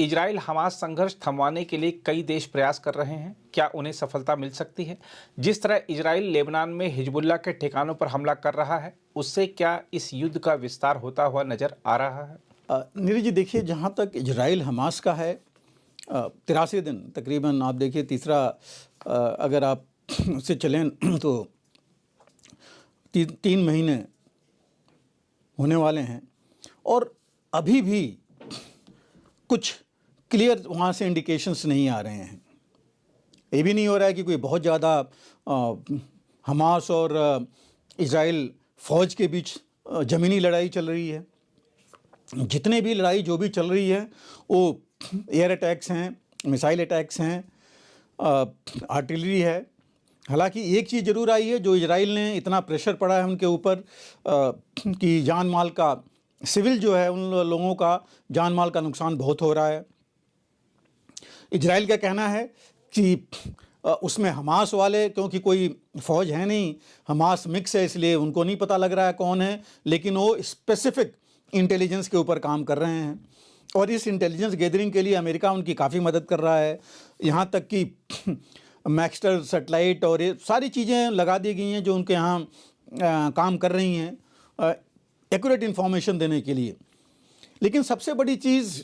Israel Hamas संघर्ष थमवाने के लिए कई देश प्रयास कर रहे हैं। क्या उन्हें सफलता मिल सकती है? जिस तरह इजराइल लेबनान में हिजबुल्लाह के ठिकानों पर हमला कर रहा है, उससे क्या इस युद्ध का विस्तार होता हुआ नजर आ रहा है? नीरज जी, देखिए, जहाँ तक इजराइल हमास का है, 83 दिन तकरीबन, आप देखिए तीसरा, अगर आप उससे चलें तो 3 महीने होने वाले हैं और अभी भी कुछ क्लियर वहाँ से इंडिकेशंस नहीं आ रहे हैं। ये भी नहीं हो रहा है कि कोई बहुत ज़्यादा हमास और इजराइल फ़ौज के बीच ज़मीनी लड़ाई चल रही है। जितने भी लड़ाई जो भी चल रही है वो एयर अटैक्स हैं, मिसाइल अटैक्स हैं, आर्टिलरी है। हालांकि एक चीज़ ज़रूर आई है, जो इजराइल ने इतना प्रेशर पड़ा है उनके ऊपर कि जान माल का, सिविल जो है उन लोगों का जान माल का नुकसान बहुत हो रहा है। इजराइल का कहना है कि उसमें हमास वाले, क्योंकि कोई फ़ौज है नहीं, हमास मिक्स है, इसलिए उनको नहीं पता लग रहा है कौन है, लेकिन वो स्पेसिफिक इंटेलिजेंस के ऊपर काम कर रहे हैं और इस इंटेलिजेंस गैदरिंग के लिए अमेरिका उनकी काफ़ी मदद कर रहा है। यहाँ तक कि मैक्सटर सैटेलाइट और ये सारी चीज़ें लगा दी गई हैं जो उनके यहाँ काम कर रही हैं एक्यूरेट इन्फॉर्मेशन देने के लिए। लेकिन सबसे बड़ी चीज़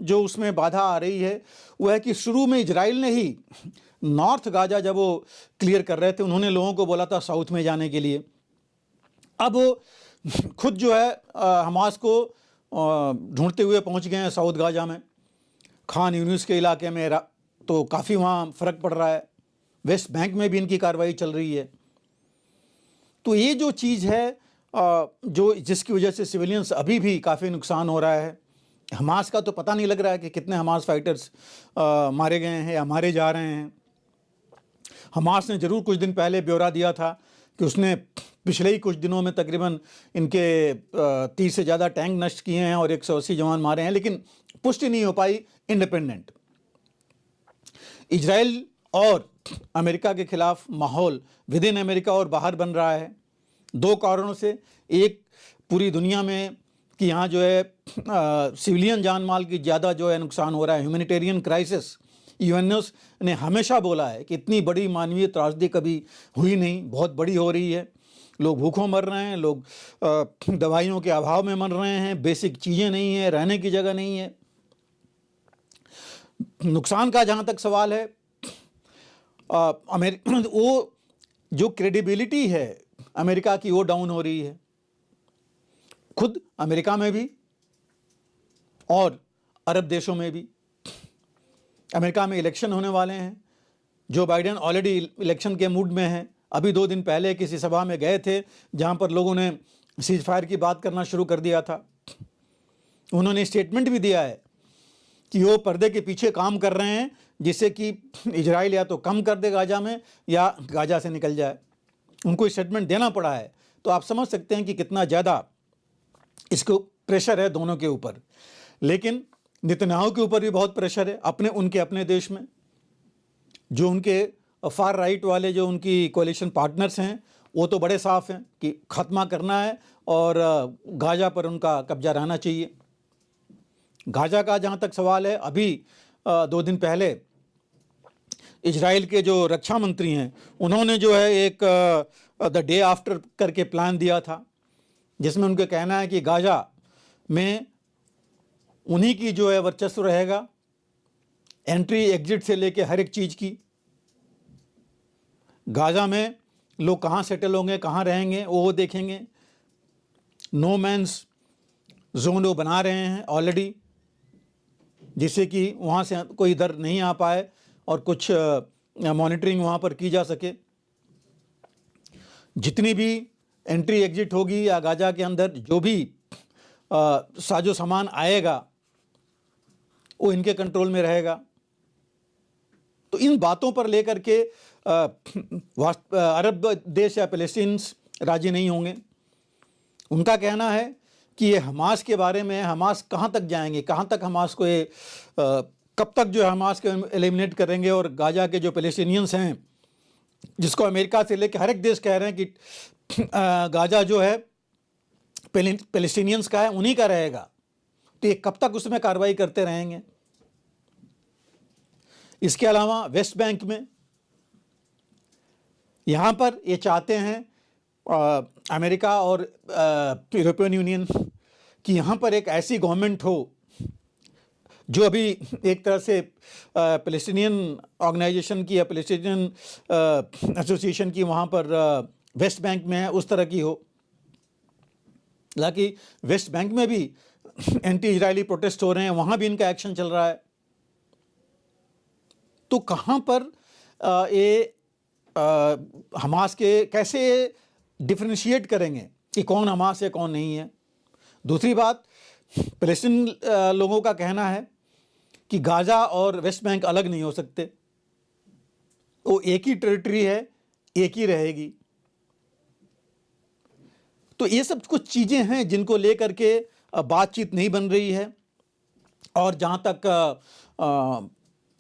जो उसमें बाधा आ रही है वो है कि शुरू में इजराइल ने ही नॉर्थ गाजा जब वो क्लियर कर रहे थे, उन्होंने लोगों को बोला था साउथ में जाने के लिए। अब वो खुद जो है हमास को ढूंढते हुए पहुंच गए हैं साउथ गाजा में, खान यूनिस के इलाके में, तो काफ़ी वहाँ फ़र्क पड़ रहा है। वेस्ट बैंक में भी इनकी कार्रवाई चल रही है। तो ये जो चीज़ है जो जिसकी वजह से सिविलियंस अभी भी काफ़ी नुकसान हो रहा है। हमास का तो पता नहीं लग रहा है कि कितने हमास फाइटर्स मारे गए हैं या मारे जा रहे हैं। हमास ने ज़रूर कुछ दिन पहले ब्यौरा दिया था कि उसने पिछले ही कुछ दिनों में तकरीबन इनके 30 से ज़्यादा टैंक नष्ट किए हैं और 180 जवान मारे हैं, लेकिन पुष्टि नहीं हो पाई इंडिपेंडेंट। इजराइल और अमेरिका के खिलाफ माहौल विद इन अमेरिका और बाहर बन रहा है, दो कारणों से। एक, पूरी दुनिया में कि यहाँ जो है सिविलियन जान माल की ज़्यादा जो है नुकसान हो रहा है, ह्यूमैनिटेरियन क्राइसिस। यूएनओस ने हमेशा बोला है कि इतनी बड़ी मानवीय त्रासदी कभी हुई नहीं, बहुत बड़ी हो रही है। लोग भूखों मर रहे हैं, लोग दवाइयों के अभाव में मर रहे हैं, बेसिक चीज़ें नहीं है, रहने की जगह नहीं है। नुकसान का जहाँ तक सवाल है, वो जो क्रेडिबिलिटी है अमेरिका की वो डाउन हो रही है, खुद अमेरिका में भी और अरब देशों में भी। अमेरिका में इलेक्शन होने वाले हैं, जो बाइडेन ऑलरेडी इलेक्शन के मूड में हैं। अभी 2 दिन पहले किसी सभा में गए थे जहां पर लोगों ने सीज फायर की बात करना शुरू कर दिया था। उन्होंने स्टेटमेंट भी दिया है कि वो पर्दे के पीछे काम कर रहे हैं जिससे कि इजराइल या तो कम कर दे गाजा में या गाजा से निकल जाए। उनको स्टेटमेंट देना पड़ा है। तो आप समझ सकते हैं कि कितना ज़्यादा इसको प्रेशर है दोनों के ऊपर। लेकिन नेतन्याहू के ऊपर भी बहुत प्रेशर है उनके अपने देश में। जो उनके फार राइट वाले जो उनकी कोalition पार्टनर्स हैं वो तो बड़े साफ हैं कि ख़त्मा करना है और गाजा पर उनका कब्जा रहना चाहिए। गाजा का जहाँ तक सवाल है, अभी 2 दिन पहले इजराइल के जो रक्षा मंत्री हैं उन्होंने जो है एक द डे आफ्टर करके प्लान दिया था, जिसमें उनका कहना है कि गाजा में उन्हीं की जो है वर्चस्व रहेगा, एंट्री एग्जिट से लेके हर एक चीज़ की। गाजा में लोग कहाँ सेटल होंगे, कहाँ रहेंगे, वो देखेंगे। नो मैंस जोन वो बना रहे हैं ऑलरेडी, जिससे कि वहाँ से कोई इधर नहीं आ पाए और कुछ मॉनिटरिंग वहाँ पर की जा सके। जितनी भी एंट्री एग्जिट होगी या गाजा के अंदर जो भी साजो सामान आएगा वो इनके कंट्रोल में रहेगा। तो इन बातों पर लेकर के अरब देश या फ़लस्तीन्स राजी नहीं होंगे। उनका कहना है कि ये हमास के बारे में, हमास कहाँ तक जाएंगे, कहाँ तक हमास को ये कब तक जो है हमास को एलिमिनेट करेंगे, और गाजा के जो फ़लस्तीनियंस हैं, जिसको अमेरिका से लेकर हर एक देश कह रहे हैं कि गाजा जो है फ़लस्तीनियंस का है, उन्हीं का रहेगा। तो ये कब तक उसमें कार्रवाई करते रहेंगे। इसके अलावा वेस्ट बैंक में यहाँ पर ये चाहते हैं अमेरिका और यूरोपियन यूनियन कि यहाँ पर एक ऐसी गवर्नमेंट हो जो अभी एक तरह से पैलेस्टीनियन ऑर्गेनाइजेशन की या पैलेस्टीनियन एसोसिएशन की वहाँ पर वेस्ट बैंक में है, उस तरह की हो। हालांकि वेस्ट बैंक में भी एंटी इजरायली प्रोटेस्ट हो रहे हैं, वहाँ भी इनका एक्शन चल रहा है। तो कहाँ पर ये हमास के कैसे डिफरेंशिएट करेंगे कि कौन हमास है कौन नहीं है। दूसरी बात, पैलेस्टीन लोगों का कहना है कि गाज़ा और वेस्ट बैंक अलग नहीं हो सकते, वो एक ही टेरिटरी है, एक ही रहेगी। तो ये सब कुछ चीज़ें हैं जिनको लेकर के बातचीत नहीं बन रही है। और जहाँ तक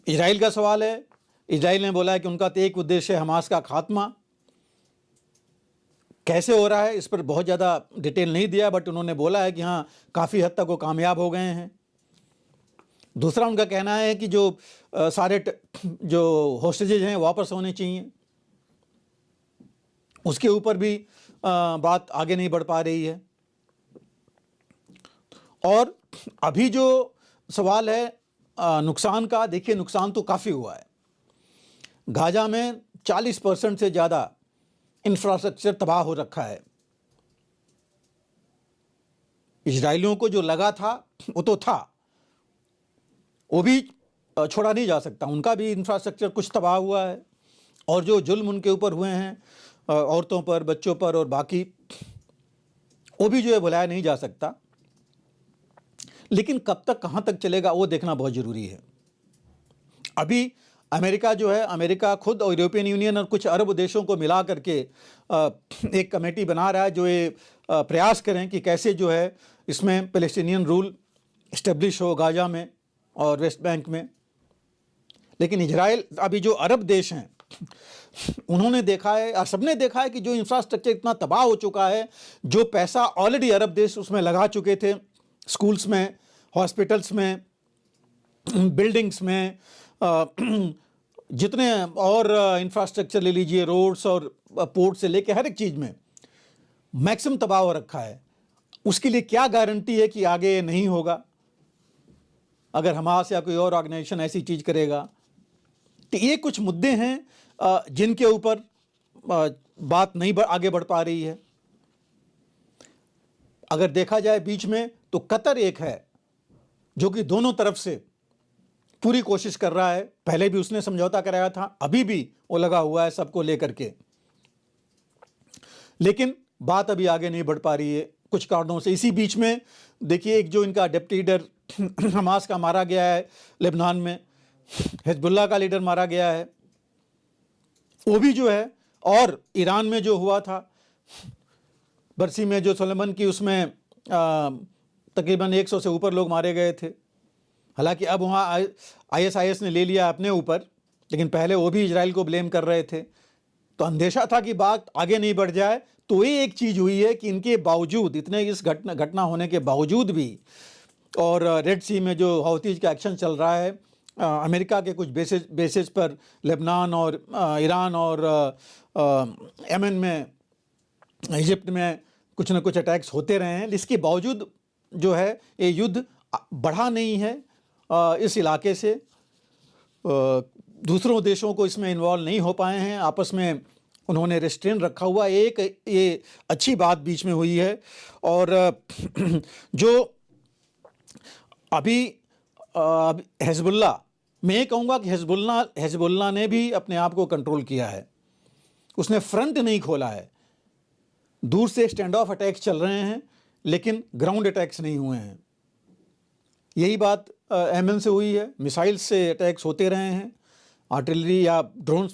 इजराइल का सवाल है, इजराइल ने बोला है कि उनका तो एक उद्देश्य है हमास का खात्मा। कैसे हो रहा है इस पर बहुत ज़्यादा डिटेल नहीं दिया, बट उन्होंने बोला है कि हाँ काफ़ी हद तक वो कामयाब हो गए हैं। दूसरा उनका कहना है कि जो सारे जो होस्टेजेज हैं वापस होने चाहिए, उसके ऊपर भी बात आगे नहीं बढ़ पा रही है। और अभी जो सवाल है नुकसान का, देखिए नुकसान तो काफ़ी हुआ है। गाज़ा में 40% से ज़्यादा इंफ्रास्ट्रक्चर तबाह हो रखा है। इजरायलियों को जो लगा था वो तो था, वो भी छोड़ा नहीं जा सकता। उनका भी इंफ्रास्ट्रक्चर कुछ तबाह हुआ है, और जो जुल्म उनके ऊपर हुए हैं औरतों पर, बच्चों पर और बाकी, वो भी जो है भुलाया नहीं जा सकता। लेकिन कब तक कहाँ तक चलेगा वो देखना बहुत ज़रूरी है। अभी अमेरिका जो है, अमेरिका खुद और यूरोपियन यूनियन और कुछ अरब देशों को मिला करके एक कमेटी बना रहा है जो ये प्रयास करें कि कैसे जो है इसमें पैलेस्टीनियन रूल इस्टेब्लिश हो गाज़ा में और वेस्ट बैंक में। लेकिन इजराइल, अभी जो अरब देश हैं उन्होंने देखा है और सबने देखा है कि जो इंफ्रास्ट्रक्चर इतना तबाह हो चुका है, जो पैसा ऑलरेडी अरब देश उसमें लगा चुके थे, स्कूल्स में, हॉस्पिटल्स में, बिल्डिंग्स में, जितने और इंफ्रास्ट्रक्चर ले लीजिए, रोड्स और पोर्ट से लेके हर एक चीज़ में मैक्सिमम तबाह हो रखा है। उसके लिए क्या गारंटी है कि आगे नहीं होगा अगर हमास या कोई और ऑर्गेनाइजेशन ऐसी चीज़ करेगा। तो ये कुछ मुद्दे हैं जिनके ऊपर बात नहीं आगे बढ़ पा रही है। अगर देखा जाए बीच में, तो कतर एक है जो कि दोनों तरफ से पूरी कोशिश कर रहा है। पहले भी उसने समझौता कराया था, अभी भी वो लगा हुआ है सबको लेकर के, लेकिन बात अभी आगे नहीं बढ़ पा रही है कुछ कारणों से। इसी बीच में देखिए, एक जो इनका डिप्टी लीडर हमास का मारा गया है लेबनान में, हिजबुल्लाह का लीडर मारा गया है, वो भी जो है, और ईरान में जो हुआ था बरसी में जो सुलेमान की, उसमें तकरीबन 100 से ऊपर लोग मारे गए थे। हालांकि अब वहाँ ISIS ने ले लिया अपने ऊपर, लेकिन पहले वो भी इजराइल को ब्लेम कर रहे थे। तो अंदेशा था कि बात आगे नहीं बढ़ जाए। तो ये एक चीज़ हुई है कि इनके बावजूद, इतने इस घटना होने के बावजूद भी, और रेड सी में जो हौतीज का एक्शन चल रहा है, अमेरिका के कुछ बेसिस पर लेबनान और ईरान और यमन में, इजिप्ट में कुछ न कुछ अटैक्स होते रहे हैं। इसके बावजूद जो है ये युद्ध बढ़ा नहीं है इस इलाके से। दूसरों देशों को इसमें इन्वॉल्व नहीं हो पाए हैं, आपस में उन्होंने रेस्ट्रेन रखा हुआ। एक ये अच्छी बात बीच में हुई है। और जो अभी हिजबुल्लाह, मैं ये कहूँगा कि हिजबुल्लाह ने भी अपने आप को कंट्रोल किया है, उसने फ्रंट नहीं खोला है। दूर से स्टैंड ऑफ अटैक्स चल रहे हैं, लेकिन ग्राउंड अटैक्स नहीं हुए हैं। यही बात यमन से हुई है, मिसाइल से अटैक्स होते रहे हैं, आर्टिलरी या ड्रोन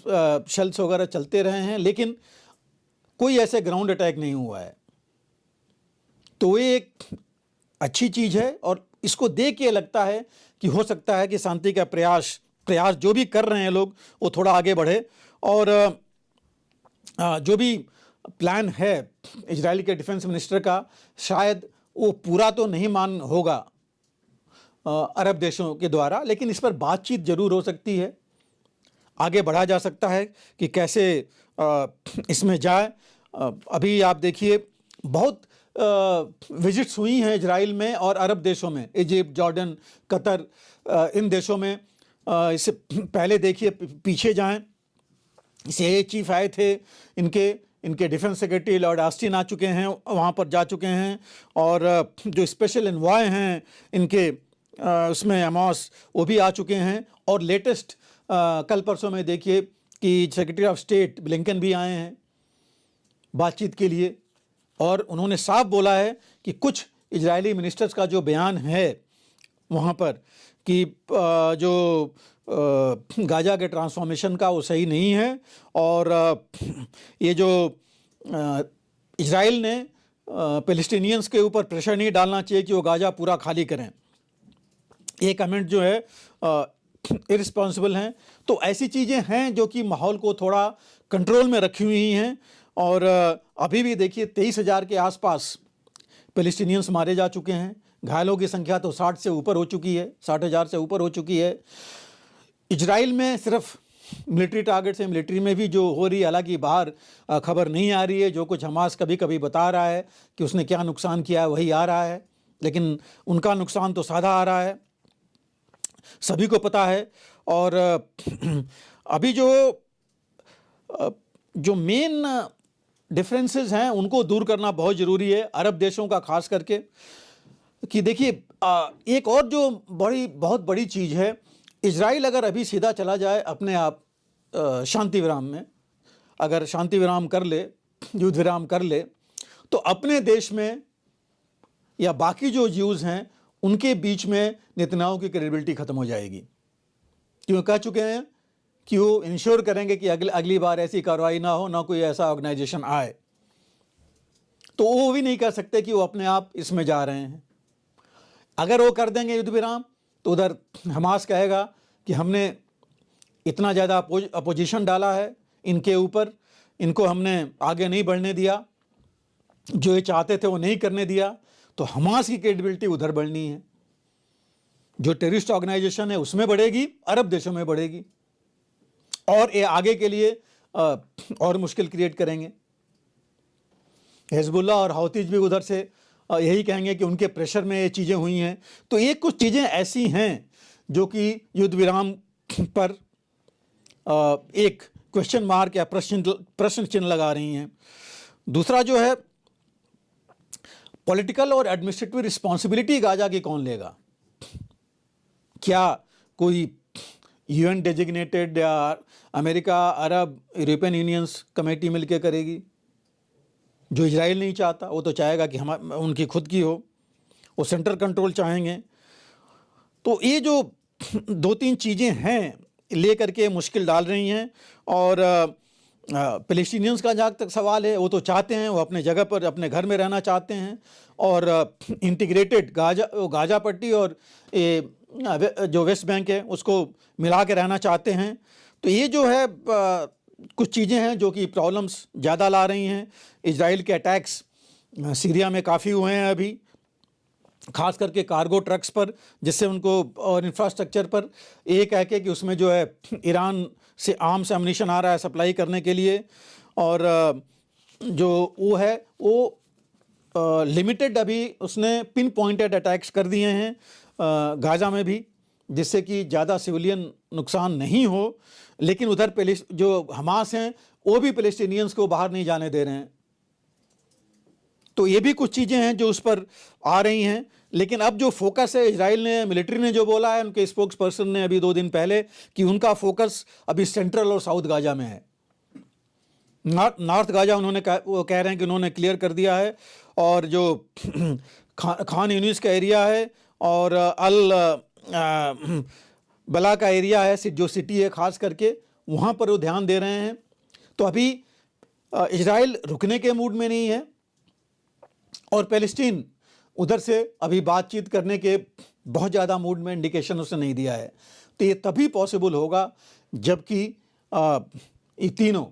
शेल्स वगैरह चलते रहे हैं, लेकिन कोई ऐसे ग्राउंड अटैक नहीं हुआ है। तो ये एक अच्छी चीज़ है, और इसको देख के लगता है कि हो सकता है कि शांति का प्रयास जो भी कर रहे हैं लोग, वो थोड़ा आगे बढ़े। और जो भी प्लान है इजराइल के डिफेंस मिनिस्टर का, शायद वो पूरा तो नहीं मान होगा अरब देशों के द्वारा, लेकिन इस पर बातचीत जरूर हो सकती है। आगे बढ़ा जा सकता है कि कैसे इसमें जाए। अभी आप देखिए बहुत विजिट्स हुई हैं इजराइल में और अरब देशों में, इजिप्ट, जॉर्डन, कतर, इन देशों में। इससे पहले देखिए पीछे जाएं, सीआईए चीफ आए थे, इनके डिफेंस सेक्रेटरी लॉर्ड ऑस्टिन आ चुके हैं, वहाँ पर जा चुके हैं, और जो स्पेशल एनवॉय हैं इनके उसमें अमॉस, वो भी आ चुके हैं। और लेटेस्ट कल परसों में देखिए कि सेक्रेटरी ऑफ स्टेट ब्लिंकन भी आए हैं बातचीत के लिए, और उन्होंने साफ बोला है कि कुछ इजरायली मिनिस्टर्स का जो बयान है वहाँ पर कि जो गाजा के ट्रांसफॉर्मेशन का वो सही नहीं है, और ये जो इजराइल ने पैलेस्टीनियंस के ऊपर प्रेशर नहीं डालना चाहिए कि वो गाजा पूरा खाली करें, ये कमेंट जो है इररिस्पॉन्सिबल हैं। तो ऐसी चीज़ें हैं जो कि माहौल को थोड़ा कंट्रोल में रखी हुई हैं। और अभी भी देखिए 23,000 के आसपास पैलेस्टीनियंस मारे जा चुके हैं, घायलों की संख्या तो 60 से ऊपर हो चुकी है, 60,000 से ऊपर हो चुकी है। इजराइल में सिर्फ मिलिट्री टारगेट से, मिलिट्री में भी जो हो रही है, हालांकि बाहर खबर नहीं आ रही है, जो कुछ हमास कभी कभी बता रहा है कि उसने क्या नुकसान किया है वही आ रहा है, लेकिन उनका नुकसान तो सादा आ रहा है, सभी को पता है। और अभी जो मेन डिफरेंसेस हैं उनको दूर करना बहुत ज़रूरी है, अरब देशों का खास करके। कि देखिए एक और जो बहुत बड़ी चीज़ है, इजराइल अगर अभी सीधा चला जाए अपने आप शांति विराम में, अगर शांति विराम कर ले, युद्ध विराम कर ले, तो अपने देश में या बाकी जो ज्यूज़ हैं उनके बीच में नेतन्याहू की क्रेडिबिलिटी ख़त्म हो जाएगी। क्यों कह चुके हैं कि वो इंश्योर करेंगे कि अगली बार ऐसी कार्रवाई ना हो, ना कोई ऐसा ऑर्गेनाइजेशन आए। तो वो भी नहीं कह सकते कि वो अपने आप इसमें जा रहे हैं। अगर वो कर देंगे युद्ध विराम, तो उधर हमास कहेगा कि हमने इतना ज़्यादा अपोजिशन डाला है इनके ऊपर, इनको हमने आगे नहीं बढ़ने दिया, जो ये चाहते थे वो नहीं करने दिया, तो हमास की क्रेडिबिलिटी उधर बढ़नी है। जो टेररिस्ट ऑर्गेनाइजेशन है उसमें बढ़ेगी, अरब देशों में बढ़ेगी, और ये आगे के लिए और मुश्किल क्रिएट करेंगे। हिजबुल्लाह और हौतीज भी उधर से यही कहेंगे कि उनके प्रेशर में ये चीज़ें हुई हैं। तो ये कुछ चीज़ें ऐसी हैं जो कि युद्ध विराम पर एक क्वेश्चन मार्क या प्रश्न चिन्ह लगा रही हैं। दूसरा जो है, पॉलिटिकल और एडमिनिस्ट्रेटिव रिस्पॉन्सिबिलिटी गाजा की कौन लेगा? क्या कोई यूएन डेजिग्नेटेड या अमेरिका, अरब, यूरोपियन यूनियंस कमेटी मिलकर करेगी? जो इजराइल नहीं चाहता, वो तो चाहेगा कि हम उनकी खुद की हो, वो सेंट्रल कंट्रोल चाहेंगे। तो ये जो 2-3 चीज़ें हैं ले करके मुश्किल डाल रही हैं। और पैलेस्टीनियंस का जहाँ तक सवाल है, वो तो चाहते हैं, वो अपने जगह पर अपने घर में रहना चाहते हैं, और इंटीग्रेटेड गाजा पट्टी और जो वेस्ट बैंक है उसको मिला के रहना चाहते हैं। तो ये जो है कुछ चीज़ें हैं जो कि प्रॉब्लम्स ज़्यादा ला रही हैं। इजराइल के अटैक्स सीरिया में काफ़ी हुए हैं अभी, खास करके कार्गो ट्रक्स पर, जिससे उनको, और इंफ्रास्ट्रक्चर पर, ये कह के कि उसमें जो है ईरान से आर्म्स एम्युनिशन आ रहा है सप्लाई करने के लिए, और जो वो है वो लिमिटेड अभी उसने पिन पॉइंटेड अटैक्स कर दिए हैं गाजा में भी, जिससे कि ज़्यादा सिविलियन नुकसान नहीं हो। लेकिन उधर जो हमास हैं वो भी पैलेस्टीनियंस को बाहर नहीं जाने दे रहे हैं। तो ये भी कुछ चीज़ें हैं जो उस पर आ रही हैं। लेकिन अब जो फोकस है, इजराइल ने, मिलिट्री ने जो बोला है, उनके स्पोक्स पर्सन ने अभी 2 दिन पहले, कि उनका फोकस अभी सेंट्रल और साउथ गाजा में है। नॉर्थ गाजा वो कह रहे हैं कि उन्होंने क्लियर कर दिया है, और जो खान यूनिस का एरिया है और बला का एरिया है, जो सिटी है खास करके, वहाँ पर वो ध्यान दे रहे हैं। तो अभी इजराइल रुकने के मूड में नहीं है, और पैलेस्टीन उधर से अभी बातचीत करने के बहुत ज़्यादा मूड में इंडिकेशन उसने नहीं दिया है। तो ये तभी पॉसिबल होगा जबकि ये तीनों,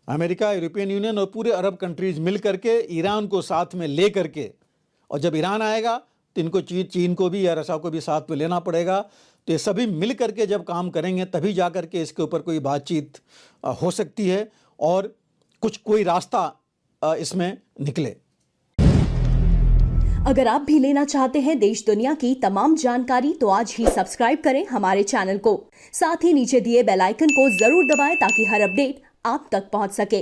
अमेरिका, यूरोपियन यूनियन और पूरे अरब कंट्रीज़ मिल करके ईरान को साथ में ले करके, और जब ईरान आएगा तो इनको चीन को भी या रसा को भी साथ में लेना पड़ेगा, तो ये सभी मिल करके जब काम करेंगे तभी जा करके इसके ऊपर कोई बातचीत हो सकती है और कोई रास्ता इसमें निकले। अगर आप भी लेना चाहते हैं देश दुनिया की तमाम जानकारी तो आज ही सब्सक्राइब करें हमारे चैनल को। साथ ही नीचे दिए बेल आइकन को जरूर दबाएं ताकि हर अपडेट आप तक पहुंच सके।